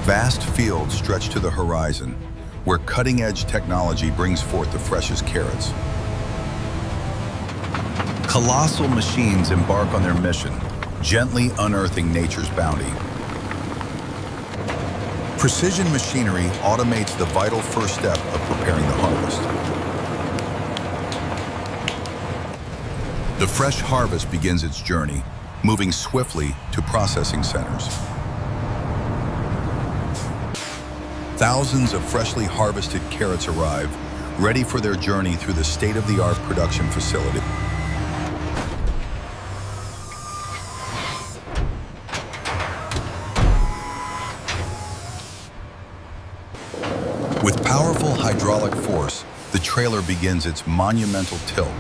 Vast fields stretch to the horizon, where cutting-edge technology brings forth the freshest carrots. Colossal machines embark on their mission, gently unearthing nature's bounty. Precision machinery automates the vital first step of preparing the harvest. The fresh harvest begins its journey, moving swiftly to processing centers. Thousands of freshly harvested carrots arrive, ready for their journey through the state-of-the-art production facility. With powerful hydraulic force, the trailer begins its monumental tilt,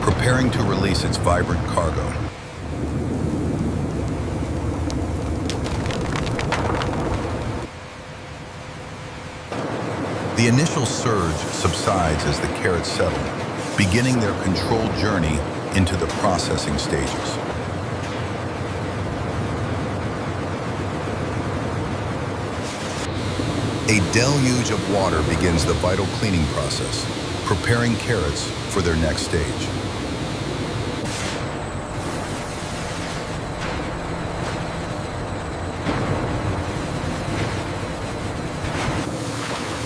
preparing to release its vibrant cargo. The initial surge subsides as the carrots settle, beginning their controlled journey into the processing stages. A deluge of water begins the vital cleaning process, preparing carrots for their next stage.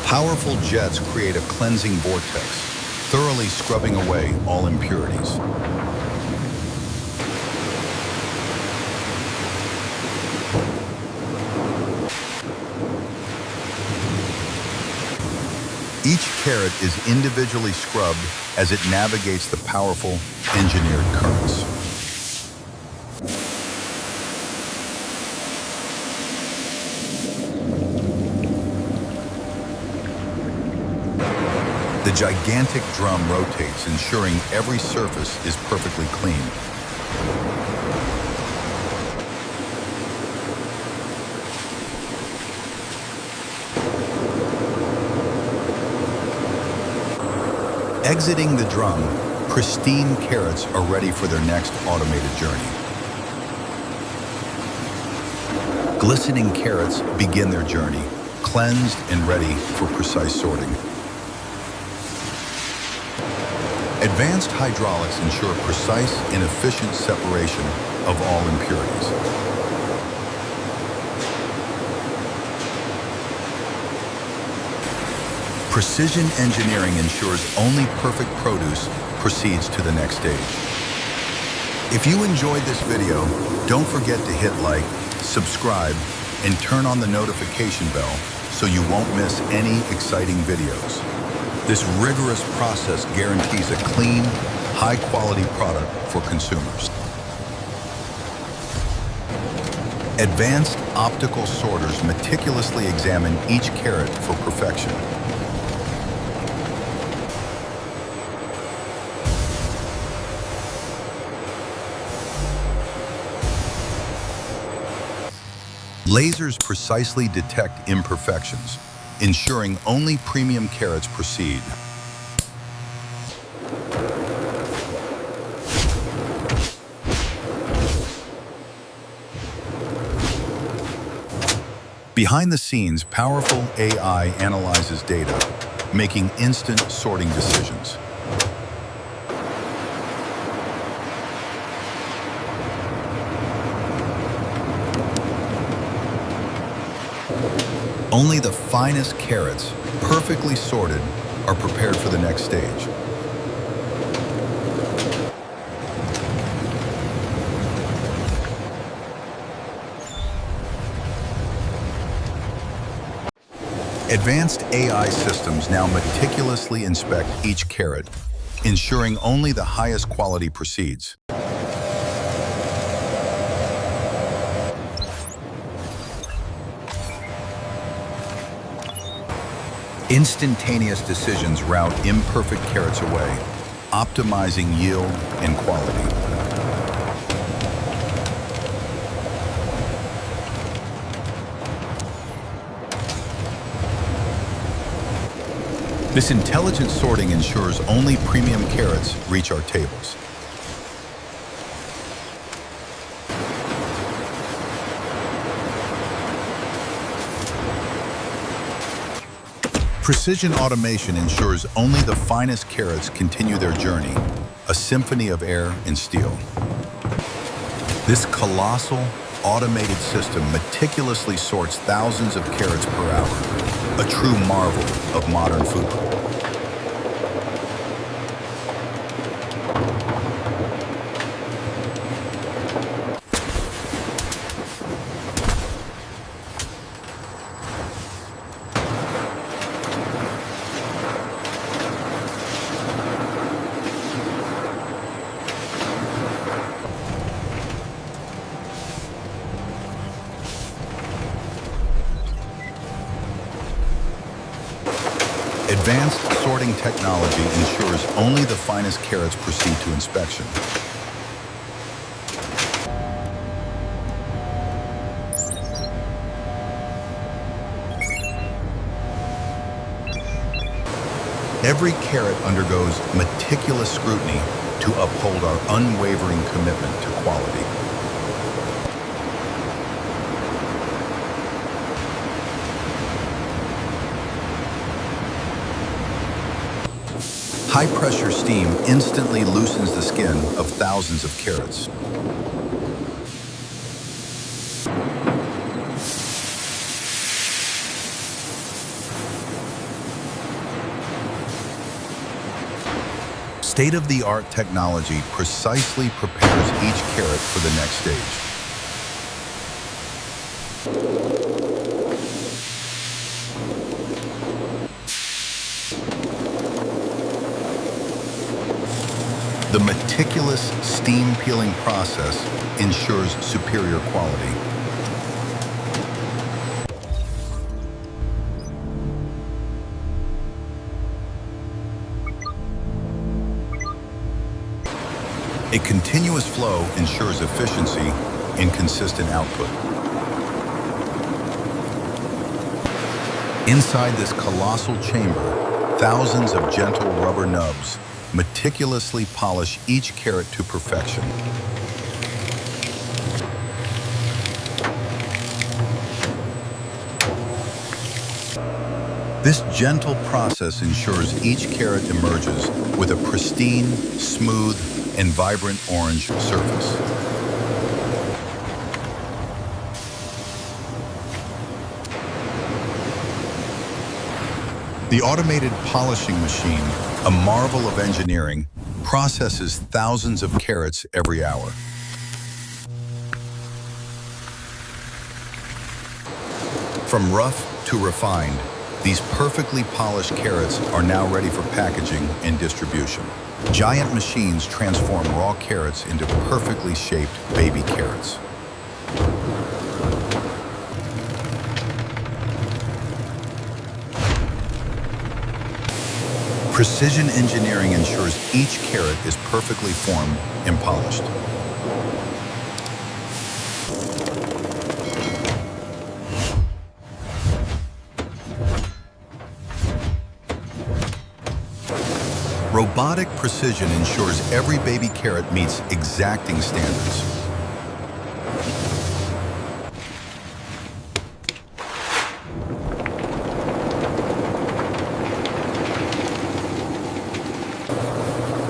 Powerful jets create a cleansing vortex, thoroughly scrubbing away all impurities. Each carrot is individually scrubbed as it navigates the powerful, engineered currents. The gigantic drum rotates, ensuring every surface is perfectly clean. Exiting the drum, pristine carrots are ready for their next automated journey. Glistening carrots begin their journey, cleansed and ready for precise sorting. Advanced hydraulics ensure precise and efficient separation of all impurities. Precision engineering ensures only perfect produce proceeds to the next stage. If you enjoyed this video, don't forget to hit like, subscribe, and turn on the notification bell so you won't miss any exciting videos. This rigorous process guarantees a clean, high-quality product for consumers. Advanced optical sorters meticulously examine each carrot for perfection. Lasers precisely detect imperfections, ensuring only premium carrots proceed. Behind the scenes, powerful AI analyzes data, making instant sorting decisions. Only the finest carrots, perfectly sorted, are prepared for the next stage. Advanced AI systems now meticulously inspect each carrot, ensuring only the highest quality proceeds. Instantaneous decisions route imperfect carrots away, optimizing yield and quality. This intelligent sorting ensures only premium carrots reach our tables. Precision automation ensures only the finest carrots continue their journey, a symphony of air and steel. This colossal, automated system meticulously sorts thousands of carrots per hour, a true marvel of modern food. Advanced sorting technology ensures only the finest carrots proceed to inspection. Every carrot undergoes meticulous scrutiny to uphold our unwavering commitment to quality. High-pressure steam instantly loosens the skin of thousands of carrots. State-of-the-art technology precisely prepares each carrot for the next stage. The meticulous steam peeling process ensures superior quality. A continuous flow ensures efficiency and consistent output. Inside this colossal chamber, thousands of gentle rubber nubs meticulously polish each carrot to perfection. This gentle process ensures each carrot emerges with a pristine, smooth, and vibrant orange surface. The automated polishing machine, a marvel of engineering, processes thousands of carrots every hour. From rough to refined, these perfectly polished carrots are now ready for packaging and distribution. Giant machines transform raw carrots into perfectly shaped baby carrots. Precision engineering ensures each carrot is perfectly formed and polished. Robotic precision ensures every baby carrot meets exacting standards.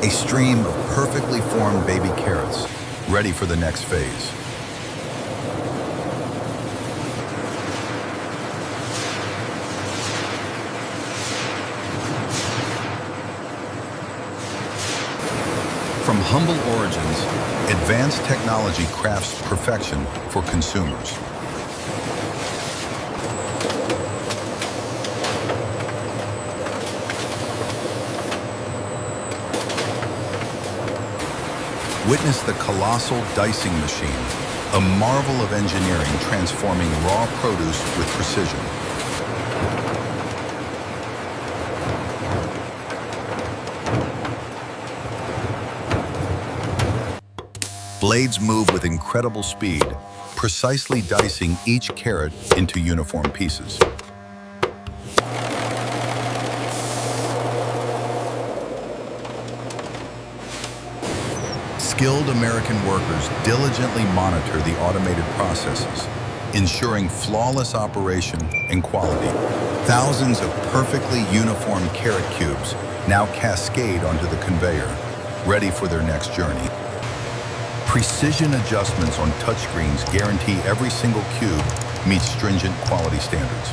A stream of perfectly formed baby carrots, ready for the next phase. From humble origins, advanced technology crafts perfection for consumers. Witness the colossal dicing machine, a marvel of engineering transforming raw produce with precision. Blades move with incredible speed, precisely dicing each carrot into uniform pieces. Skilled American workers diligently monitor the automated processes, ensuring flawless operation and quality. Thousands of perfectly uniform carrot cubes now cascade onto the conveyor, ready for their next journey. Precision adjustments on touchscreens guarantee every single cube meets stringent quality standards.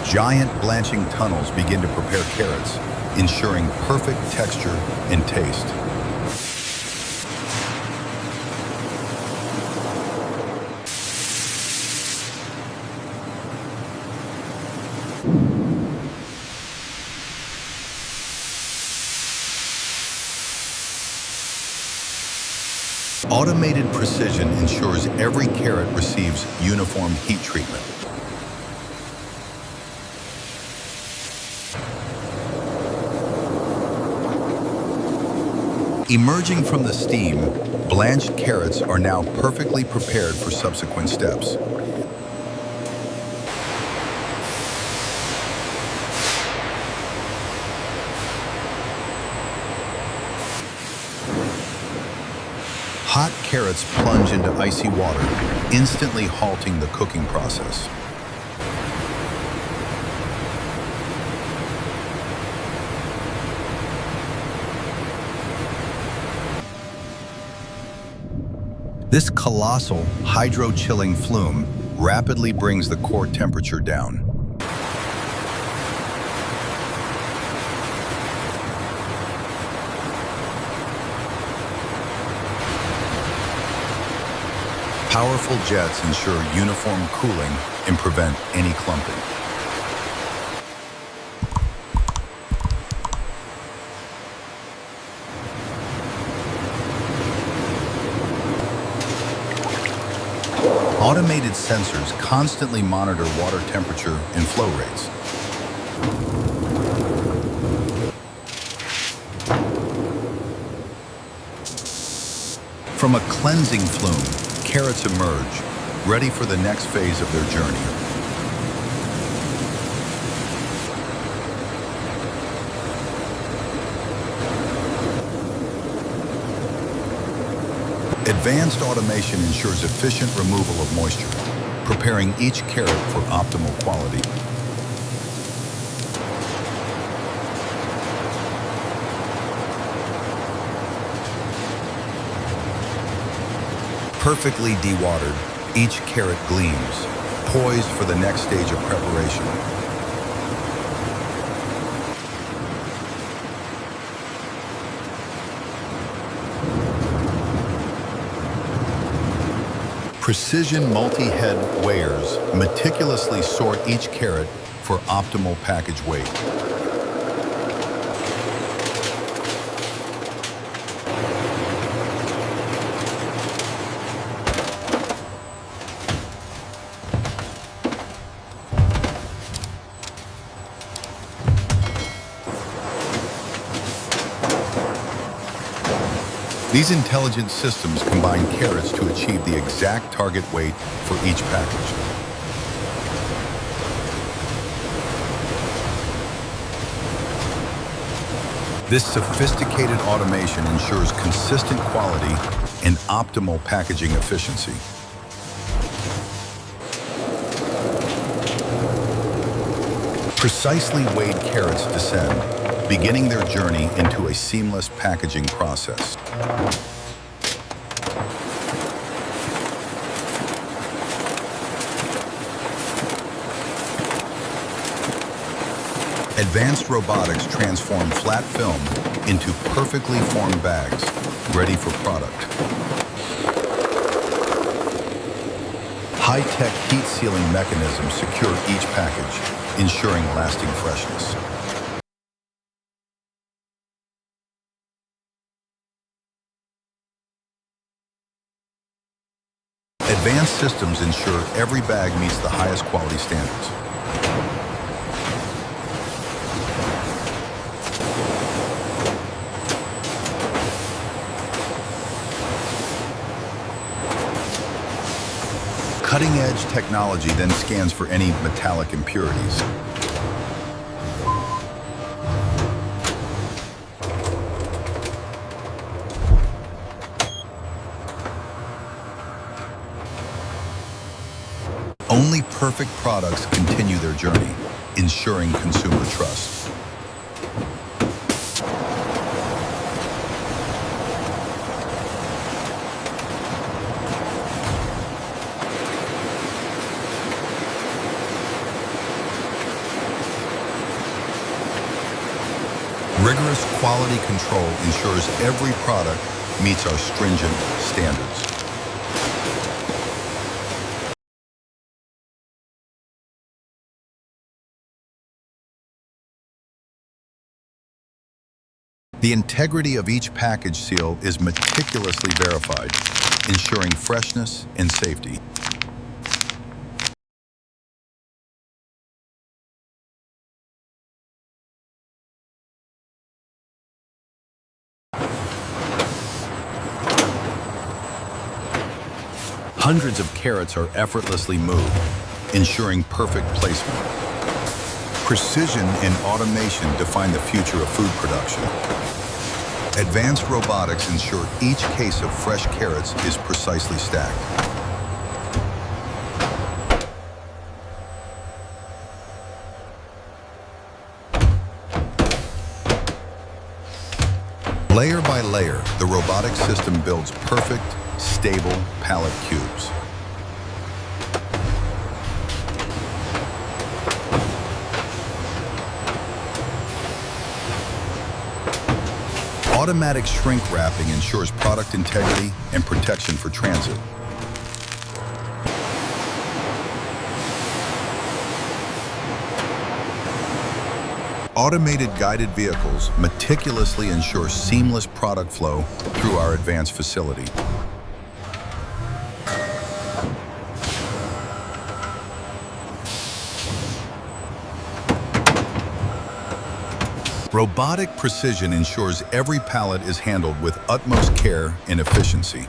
Giant blanching tunnels begin to prepare carrots, ensuring perfect texture and taste. Automated precision ensures every carrot receives uniform heat treatment. Emerging from the steam, blanched carrots are now perfectly prepared for subsequent steps. Hot carrots plunge into icy water, instantly halting the cooking process. This colossal, hydro-chilling flume rapidly brings the core temperature down. Powerful jets ensure uniform cooling and prevent any clumping. Automated sensors constantly monitor water temperature and flow rates. From a cleansing flume, carrots emerge, ready for the next phase of their journey. Advanced automation ensures efficient removal of moisture, preparing each carrot for optimal quality. Perfectly dewatered, each carrot gleams, poised for the next stage of preparation. Precision multi-head weighers meticulously sort each carrot for optimal package weight. These intelligent systems combine carrots to achieve the exact target weight for each package. This sophisticated automation ensures consistent quality and optimal packaging efficiency. Precisely weighed carrots descend, beginning their journey into a seamless packaging process. Advanced robotics transform flat film into perfectly formed bags, ready for product. High-tech heat-sealing mechanisms secure each package, ensuring lasting freshness. Advanced systems ensure every bag meets the highest quality standards. Cutting-edge technology then scans for any metallic impurities. Only perfect products continue their journey, ensuring consumer trust. Rigorous quality control ensures every product meets our stringent standards. The integrity of each package seal is meticulously verified, ensuring freshness and safety. Hundreds of carrots are effortlessly moved, ensuring perfect placement. Precision and automation define the future of food production. Advanced robotics ensure each case of fresh carrots is precisely stacked. Layer by layer, the robotic system builds perfect, stable pallet cubes. Automatic shrink wrapping ensures product integrity and protection for transit. Automated guided vehicles meticulously ensure seamless product flow through our advanced facility. Robotic precision ensures every pallet is handled with utmost care and efficiency.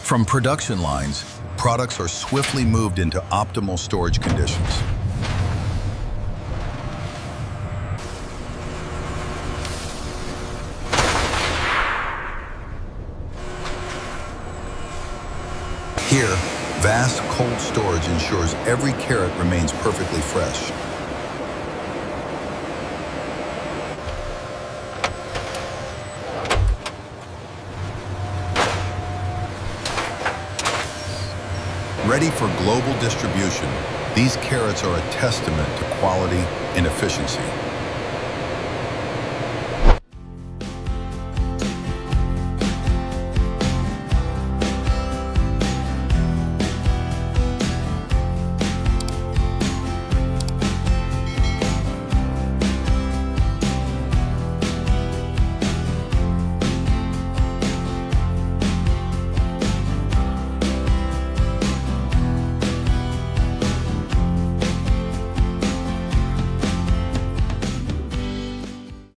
From production lines, products are swiftly moved into optimal storage conditions. Here, vast cold storage ensures every carrot remains perfectly fresh. Ready for global distribution, these carrots are a testament to quality and efficiency.